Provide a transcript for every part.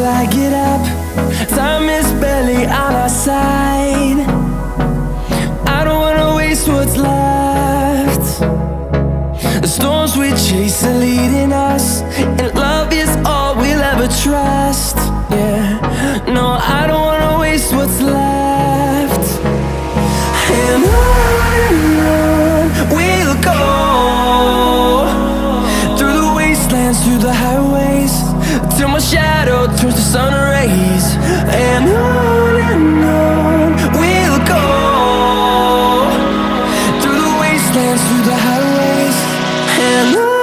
I get up. Time is barely on our side. I don't wanna waste what's left. The storms we chase are leading us, and love is all we'll ever trust. Yeah, no, I don't wanna waste what's left. And on we'll go, through the wastelands, through the highways, till my shadow turns to sun rays. And on we'll go, through the wastelands, through the highways, and on.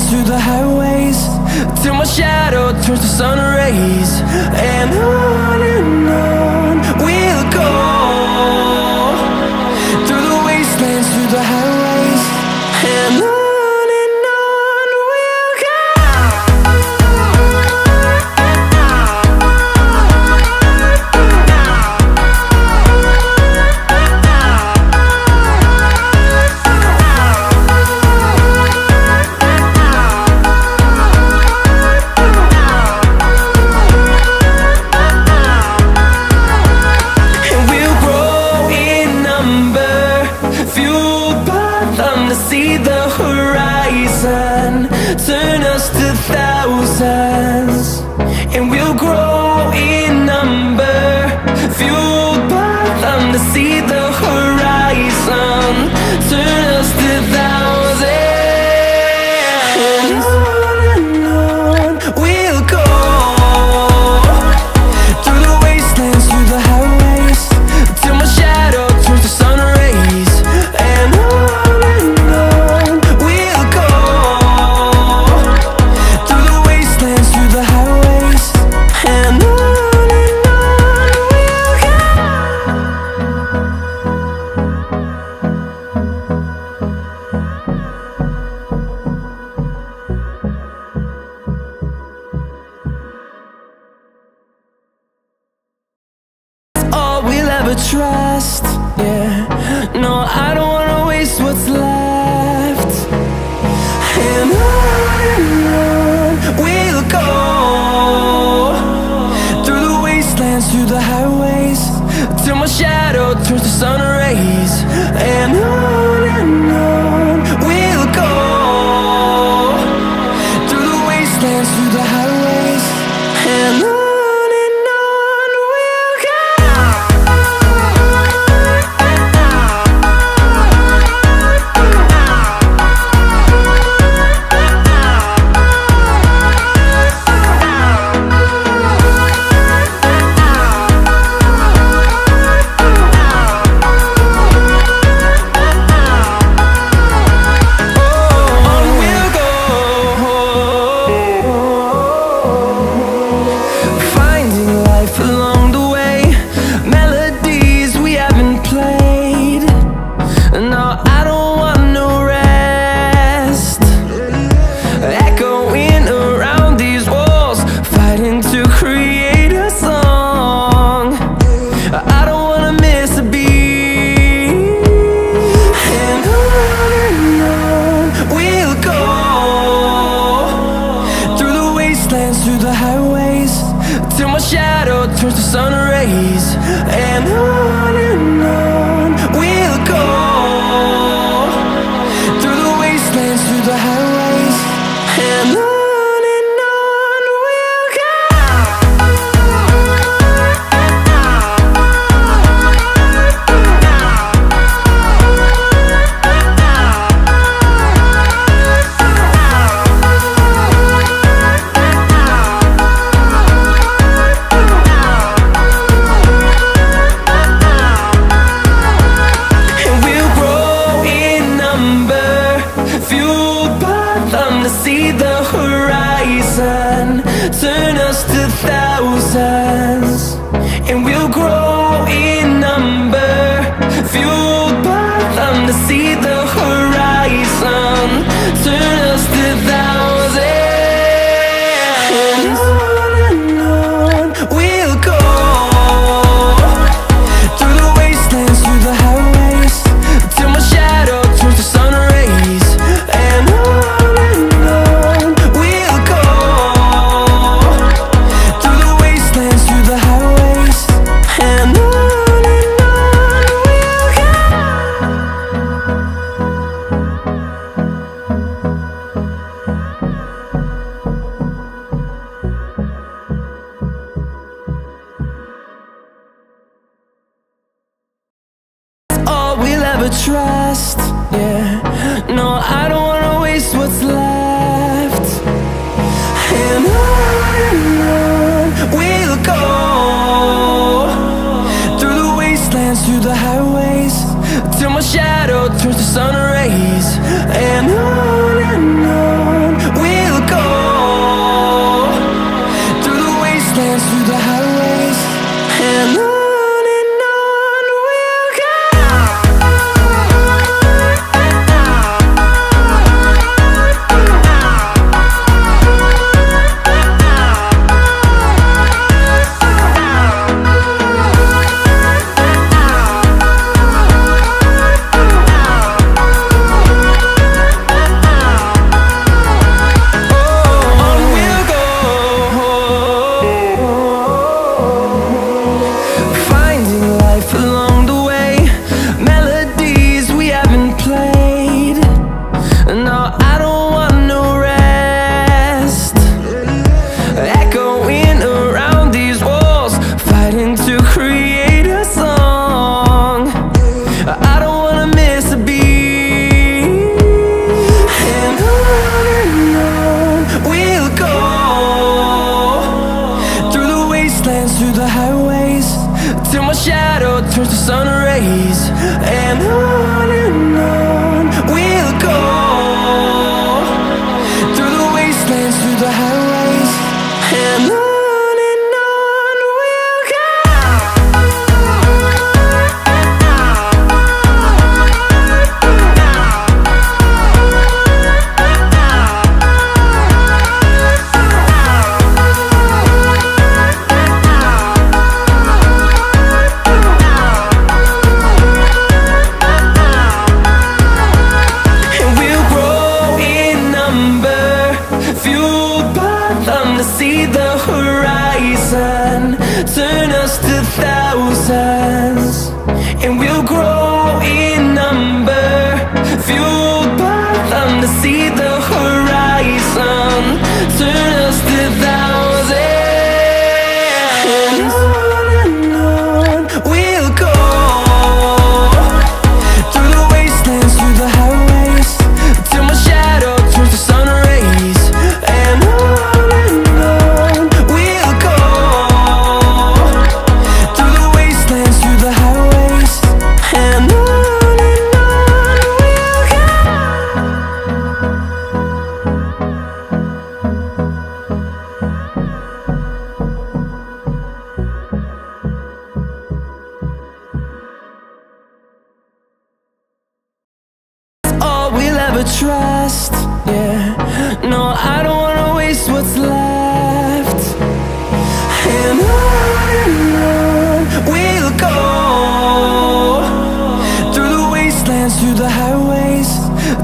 Through the highways, till my shadow turns to sun rays. And on we'll go, through the wastelands, through the highways, and on. See the horizon turn us to thousands, and we'll grow in number, fueled by them to see the horizon turn us to thousands. And on we'll go, through the wastelands, through the highways, till my shadow turns to sun rays. And on trust, yeah. No, I don't wanna waste what's left. And on we'll go, through the wastelands, through the highways, till my shadow turns to sun rays. And on we'll go, through the wastelands, through the highways, and on. ever trust. Yeah, no, I don't wanna waste what's left. And on we'll go, through the wastelands, through the highways, till my shadow turns to sun rays. And on we'll go, through the wastelands, through the highways, and on we'll go. Through the highways, till my shadow turns to sun rays. And on we'll go, through the wastelands, through the highways, and on we'll go. See the horizon, turn us to thousands, and we'll grow in number, fueled by them. To see the horizon, turn us to thousands, and on we'll go, through the wastelands, through the highways, till my shadow turns to sun rays. And trust, yeah, no, I don't wanna waste what's left. And on we'll go, through the wastelands, through the highways,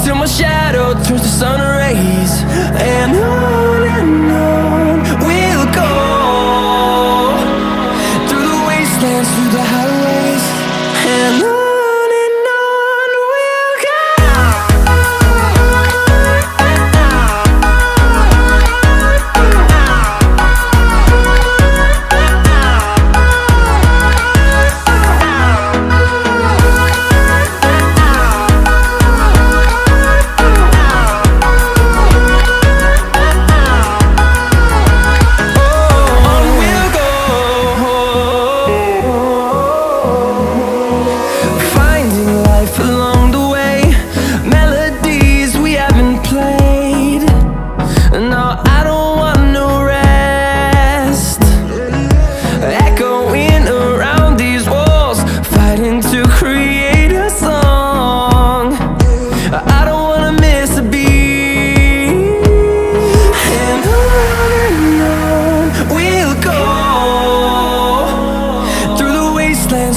till my shadow turns to sun rays. And on we'll go, through the wastelands, through the highways, and on.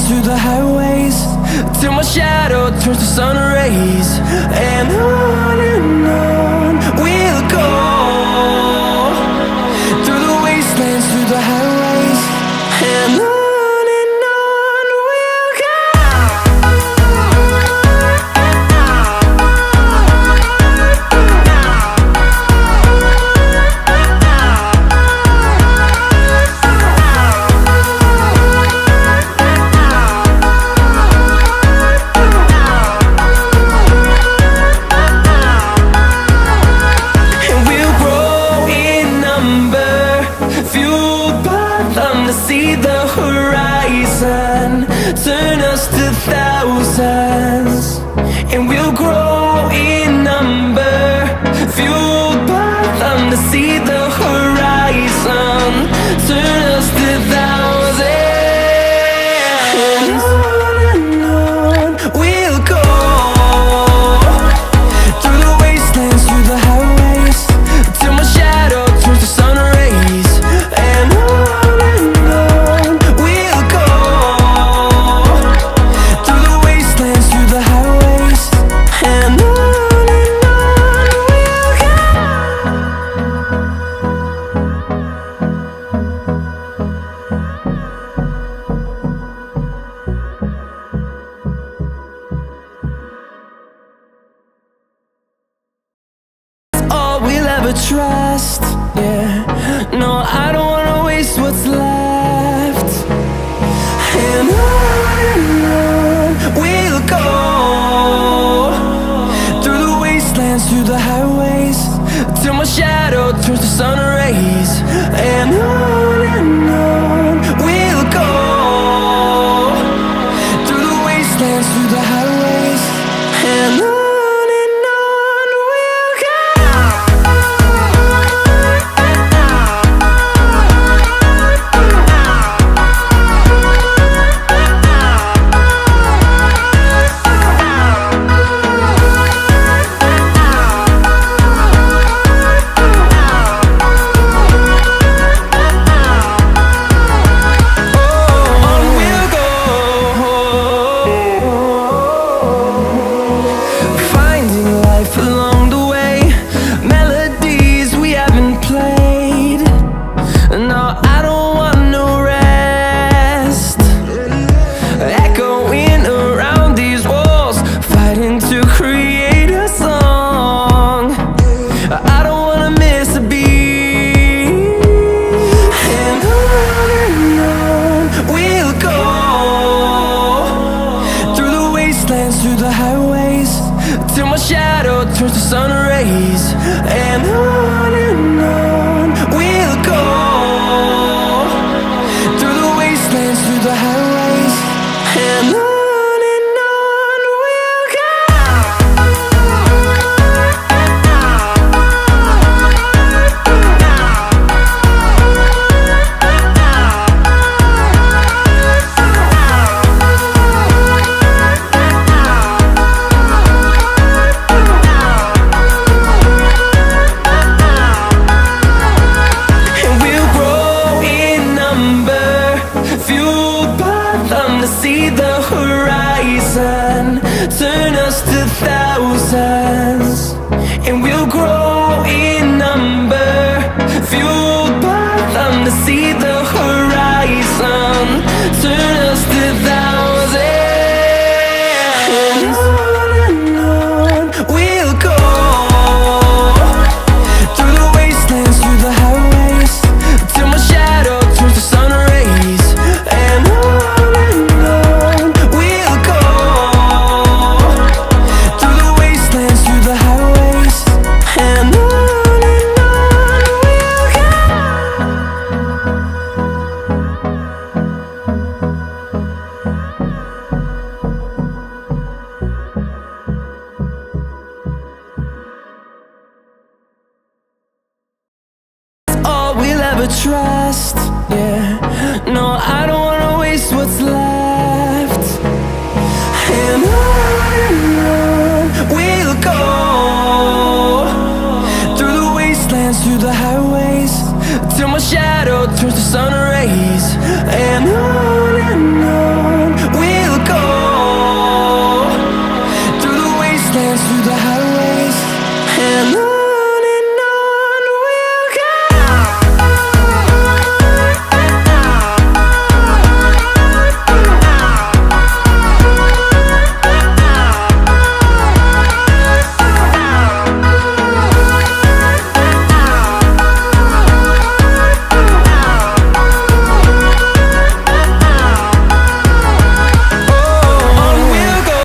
Through the highways, till my shadow turns to sun rays. And on we'll go, through the wastelands, through the highways, and on we'll go. thousands, and we'll grow in number, fueled by them to see the horizon, turn us to thousands. And on we'll go, through the wastelands, through the highways, till my shadow turns to sun rays. And on we'll go, through the wastelands, through the highways. And on we'll go. All we'll ever trust, yeah. No, I don't wanna waste what's left. And on we'll go, through the wastelands, through the highways, till my shadow turns to sun rays. And on we'll go, through the wastelands, through the highways. And on we'll go. Finding life along the way, melodies we haven't played. No, I don't want no rest, echoing around these walls, fighting to create a song. I don't wanna miss a beat. And on we'll go, through the wastelands, through the highways, till my shadow turns to sun rays. And on we'll go, through the wastelands, through the highways. And on we'll go. And we'll grow in number, fueled by them to see the horizon, turn us to thousands. And we'll grow in number, fueled by them to see the horizon, turn us to thousands. And on we'll go, through the wastelands, through the highways, till my shadow turns to sun rays. And on we'll go, through the wastelands, through the highways. And on we'll go. All we'll ever trust, yeah. No, I don't wanna waste what's left. And on